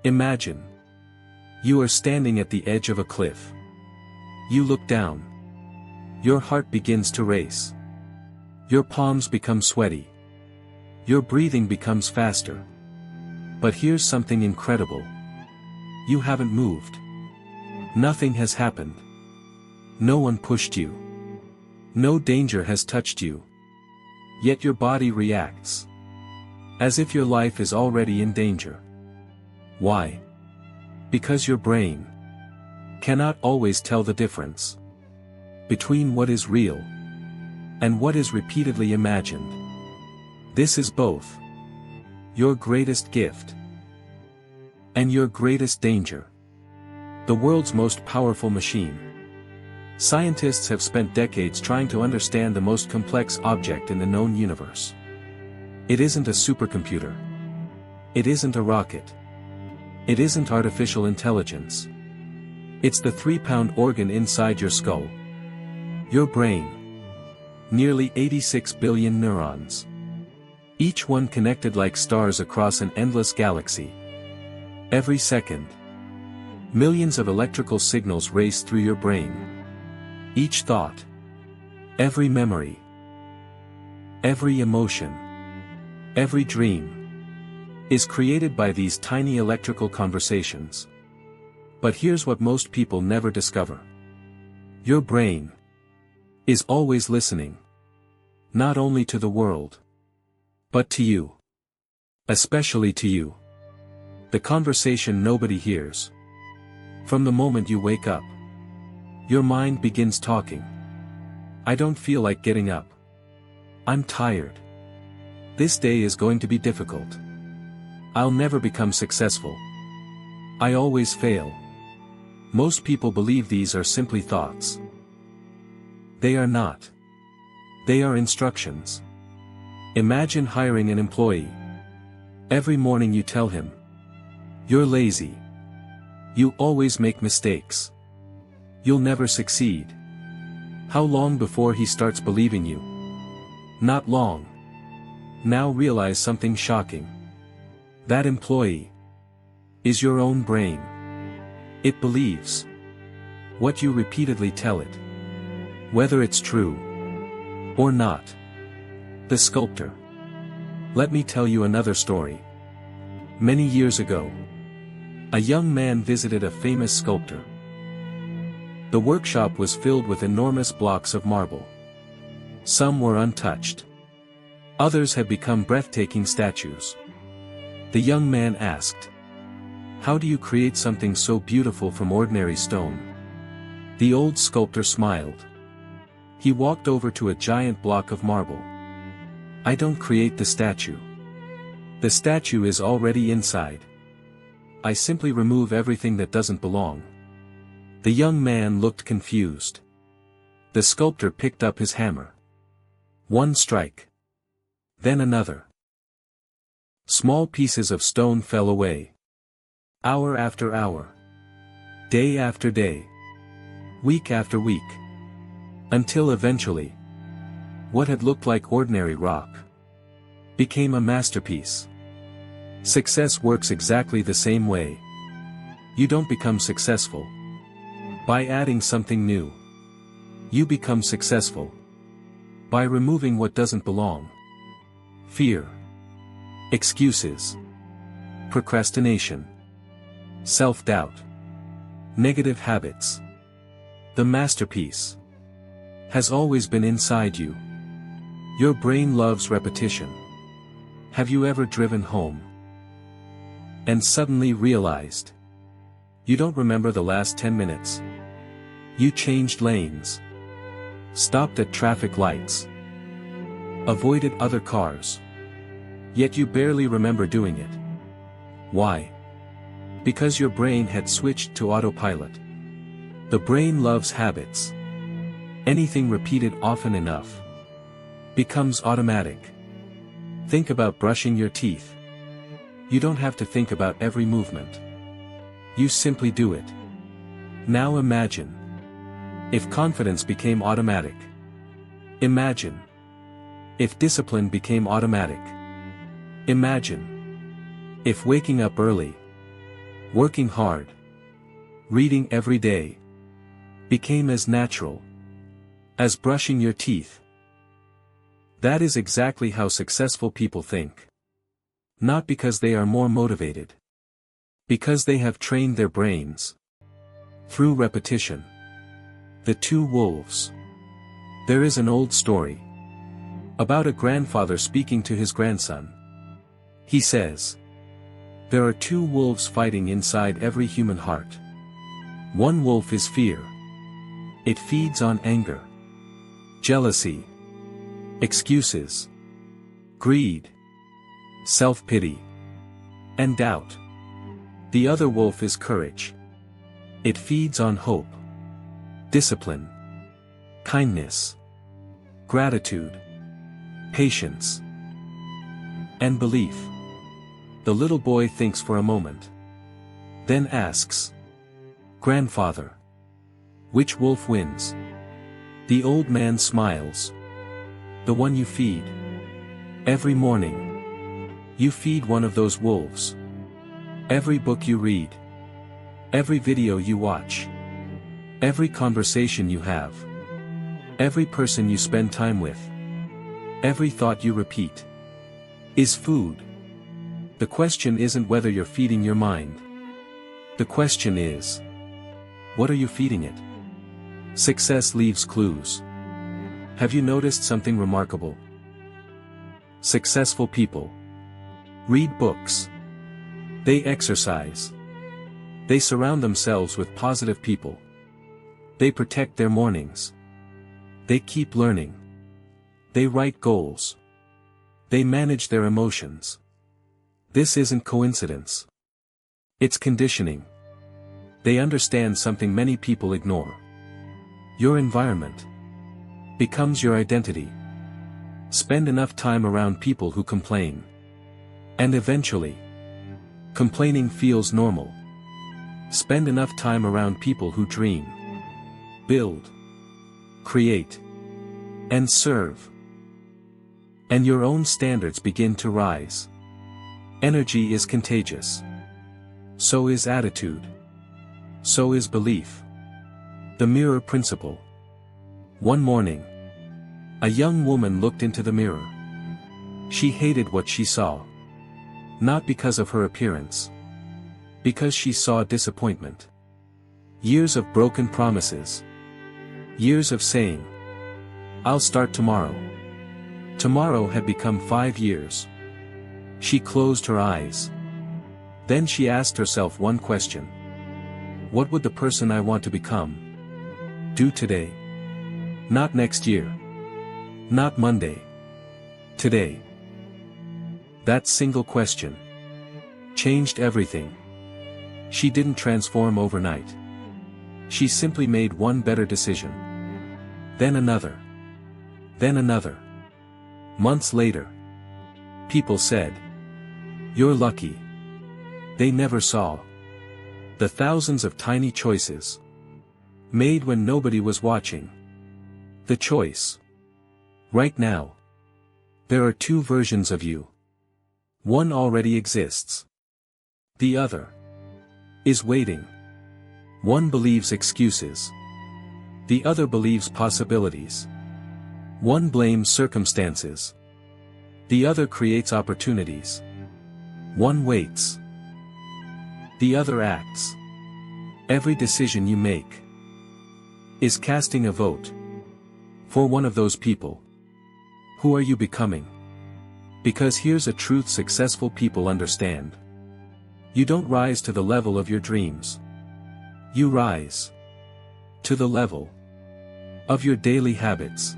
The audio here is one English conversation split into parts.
Imagine. You are standing at the edge of a cliff. You look down. Your heart begins to race. Your palms become sweaty. Your breathing becomes faster. But here's something incredible. You haven't moved. Nothing has happened. No one pushed you. No danger has touched you. Yet your body reacts. As if your life is already in danger. Why? Because your brain cannot always tell the difference between what is real and what is repeatedly imagined. This is both your greatest gift and your greatest danger. The world's most powerful machine. Scientists have spent decades trying to understand the most complex object in the known universe. It isn't a supercomputer. It isn't a rocket. It isn't artificial intelligence. It's the 3-pound organ inside your skull. Your brain. Nearly 86 billion neurons. Each one connected like stars across an endless galaxy. Every second, millions of electrical signals race through your brain. Each thought, every memory, every emotion, every dream, is created by these tiny electrical conversations. But here's what most people never discover. Your brain is always listening. Not only to the world, but to you. Especially to you. The conversation nobody hears. From the moment you wake up, your mind begins talking. I don't feel like getting up. I'm tired. This day is going to be difficult. I'll never become successful. I always fail. Most people believe these are simply thoughts. They are not. They are instructions. Imagine hiring an employee. Every morning you tell him, "You're lazy. You always make mistakes. You'll never succeed." How long before he starts believing you? Not long. Now realize something shocking. That employee is your own brain. It believes what you repeatedly tell it, whether it's true or not. The sculptor. Let me tell you another story. Many years ago, a young man visited a famous sculptor. The workshop was filled with enormous blocks of marble. Some were untouched. Others had become breathtaking statues. The young man asked, "How do you create something so beautiful from ordinary stone?" The old sculptor smiled. He walked over to a giant block of marble. "I don't create the statue. The statue is already inside. I simply remove everything that doesn't belong." The young man looked confused. The sculptor picked up his hammer. One strike. Then another. Small pieces of stone fell away. Hour after hour. Day after day. Week after week. Until eventually, what had looked like ordinary rock became a masterpiece. Success works exactly the same way. You don't become successful by adding something new. You become successful by removing what doesn't belong. Fear, excuses, procrastination, self-doubt, negative habits. The masterpiece has always been inside you. Your brain loves repetition. Have you ever driven home and suddenly realized you don't remember the last 10 minutes? You changed lanes, stopped at traffic lights, avoided other cars, yet you barely remember doing it. Why? Because your brain had switched to autopilot. The brain loves habits. Anything repeated often enough becomes automatic. Think about brushing your teeth. You don't have to think about every movement. You simply do it. Now imagine if confidence became automatic. Imagine if discipline became automatic. Imagine if waking up early Working hard, reading every day, became as natural as brushing your teeth. That is exactly how successful people think. Not because they are more motivated. Because they have trained their brains. Through repetition. The Two Wolves. There is an old story about a grandfather speaking to his grandson. He says, "There are two wolves fighting inside every human heart. One wolf is fear. It feeds on anger, jealousy, excuses, greed, self-pity, and doubt. The other wolf is courage. It feeds on hope, discipline, kindness, gratitude, patience, and belief." The little boy thinks for a moment. Then asks, "Grandfather, which wolf wins?" The old man smiles. "The one you feed. Every morning, you feed one of those wolves. Every book you read. Every video you watch. Every conversation you have. Every person you spend time with. Every thought you repeat is food. The question isn't whether you're feeding your mind. The question is, what are you feeding it?" Success leaves clues. Have you noticed something remarkable? Successful people read books. They exercise. They surround themselves with positive people. They protect their mornings. They keep learning. They write goals. They manage their emotions. This isn't coincidence. It's conditioning. They understand something many people ignore. Your environment becomes your identity. Spend enough time around people who complain. And eventually, complaining feels normal. Spend enough time around people who dream, build, create, and serve. And your own standards begin to rise. Energy is contagious. So is attitude. So is belief. The mirror principle. One morning, a young woman looked into the mirror. She hated what she saw. Not because of her appearance. Because she saw disappointment. Years of broken promises. Years of saying, "I'll start tomorrow." Tomorrow had become 5 years. She closed her eyes. Then she asked herself one question. What would the person I want to become do today? Not next year. Not Monday. Today. That single question changed everything. She didn't transform overnight. She simply made one better decision. Then another. Then another. Months later, people said, "You're lucky." They never saw the thousands of tiny choices made when nobody was watching. The choice. Right now. There are two versions of you. One already exists. The other is waiting. One believes excuses. The other believes possibilities. One blames circumstances. The other creates opportunities. One waits. The other acts. Every decision you make is casting a vote for one of those people. Who are you becoming? Because here's a truth successful people understand. You don't rise to the level of your dreams. You rise to the level of your daily habits.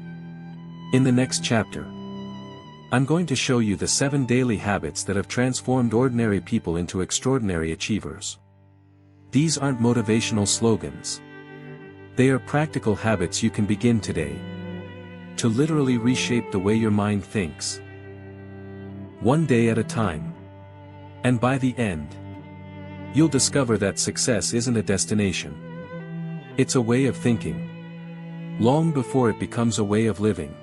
In the next chapter, I'm going to show you the 7 daily habits that have transformed ordinary people into extraordinary achievers. These aren't motivational slogans. They are practical habits you can begin today to literally reshape the way your mind thinks. One day at a time. And by the end, you'll discover that success isn't a destination. It's a way of thinking. Long before it becomes a way of living.